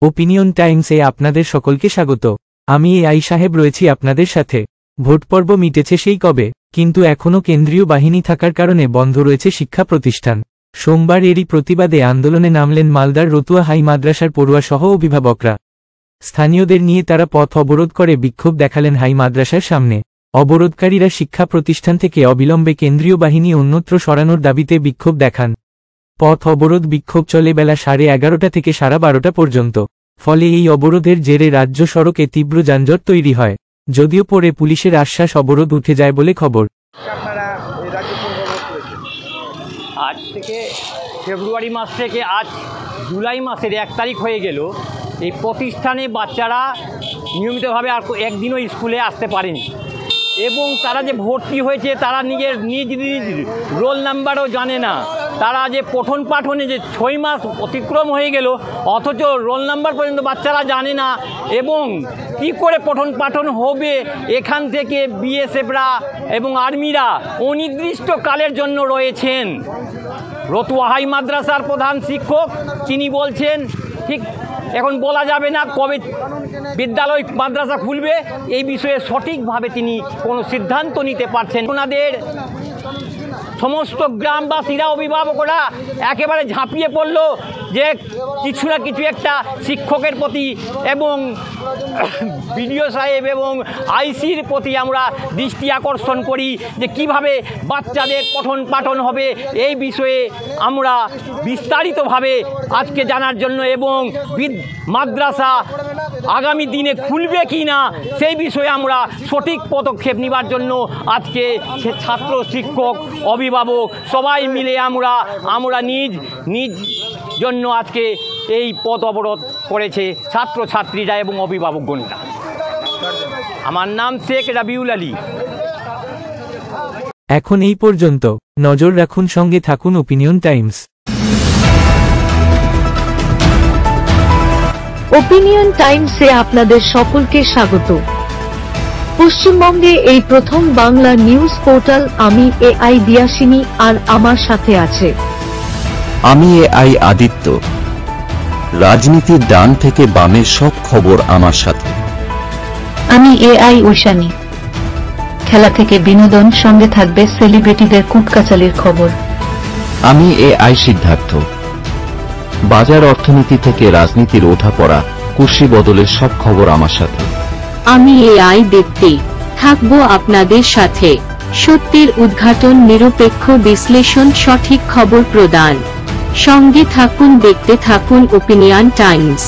Opinion টাইমসে আপনাদের সকলকে স্বাগত। আমি এআই সাহেব রয়েছি আপনাদের সাথে। ভোট পর্ব মিটেছে সেই কবে, কিন্তু এখনও কেন্দ্রীয় বাহিনী থাকার কারণে বন্ধ রয়েছে শিক্ষা প্রতিষ্ঠান। সোমবার এরই প্রতিবাদে আন্দোলনে নামলেন মালদার রতুয়া হাই মাদ্রাসার পড়ুয়া সহ অভিভাবকরা। স্থানীয়দের নিয়ে তারা পথ অবরোধ করে বিক্ষোভ দেখালেন হাই মাদ্রাসার সামনে। অবরোধকারীরা শিক্ষা প্রতিষ্ঠান থেকে অবিলম্বে কেন্দ্রীয় বাহিনী অন্যত্র সরানোর দাবিতে বিক্ষোভ দেখান। পথ অবরোধ বিক্ষোভ চলে বেলা 11:30 থেকে 12:30 পর্যন্ত। ফলে এই অবরোধের জেরে রাজ্য সড়কে তীব্র যানজট তৈরি হয়। যদিও পরে পুলিশের আশ্বাস অবরোধ উঠে যায় বলে খবর। আজ থেকে ফেব্রুয়ারি মাস থেকে আজ জুলাই মাসের 1 তারিখ হয়ে গেল, এই প্রতিষ্ঠানে বাচ্চারা নিয়মিতভাবে আর একদিনও স্কুলে আসতে পারেনি এবং তারা যে ভর্তি হয়েছে তারা নিজ রোল নাম্বারও জানে না। তারা যে পঠন পাঠনে যে 6 মাস অতিক্রম হয়ে গেল, অথচ রোল নাম্বার পর্যন্ত বাচ্চারা জানে না। এবং কি করে পঠন পাঠন হবে, এখান থেকে বিএসএফরা এবং আর্মিরা অনির্দিষ্টকালের জন্য রয়েছেন। রতুয়া হাই মাদ্রাসার প্রধান শিক্ষক তিনি বলছেন ঠিক এখন বলা যাবে না কবে বিদ্যালয় মাদ্রাসা খুলবে, এই বিষয়ে সঠিকভাবে তিনি কোনো সিদ্ধান্ত নিতে পারছেন। ওনাদের সমস্ত গ্রামবাসীরা অভিভাবকরা একেবারে ঝাঁপিয়ে পড়ল যে কিছু না কিছু একটা শিক্ষকের প্রতি এবং বিডিও সাহেব এবং আইসির প্রতি আমরা দৃষ্টি আকর্ষণ করি যে কিভাবে বাচ্চাদের পঠন পাঠন হবে। এই বিষয়ে আমরা বিস্তারিতভাবে আজকে জানার জন্য এবং মাদ্রাসা আগামী দিনে খুলবে কি না সেই বিষয়ে আমরা সঠিক পদক্ষেপ নেবার জন্য আজকে ছাত্র শিক্ষক অভিভাবক সবাই মিলে আমরা নিজ জন্য আজকে এই পথ অবরোধ করেছে ছাত্রছাত্রীরা এবং অভিভাবকগণরা। আমার নাম শেখ রাবিউল আলী। এখন এই পর্যন্ত। নজর রাখুন, সঙ্গে থাকুন ওপিনিয়ন টাইমস। ওপিনিয়ন টাইমসে আপনাদের সকলকে স্বাগত। পশ্চিমবঙ্গে এই প্রথম বাংলা নিউজ পোর্টাল। আমি এআই দিয়াসিনী, আর আমার সাথে আছে আমি এআই আদিত্য। রাজনীতির ডান থেকে বামের সব খবর আমার সাথে। আমি এআই ঐশানী। খেলা থেকে বিনোদন, সঙ্গে থাকবে সেলিব্রিটিদের কুটকাচালির খবর। আমি এআই সিদ্ধার্থ। বাজার অর্থনীতি থেকে রাজনীতির ওঠাপড়া, কুর্সি বদলের সব খবর আমার সাথে। আমি এআই দীপ্তি, থাকবো আপনাদের সাথে। সত্যের উদ্ঘাটন, নিরপেক্ষ বিশ্লেষণ, সঠিক খবর প্রদান। সঙ্গে থাকুন, দেখতে থাকুন ওপিনিয়ন টাইমস।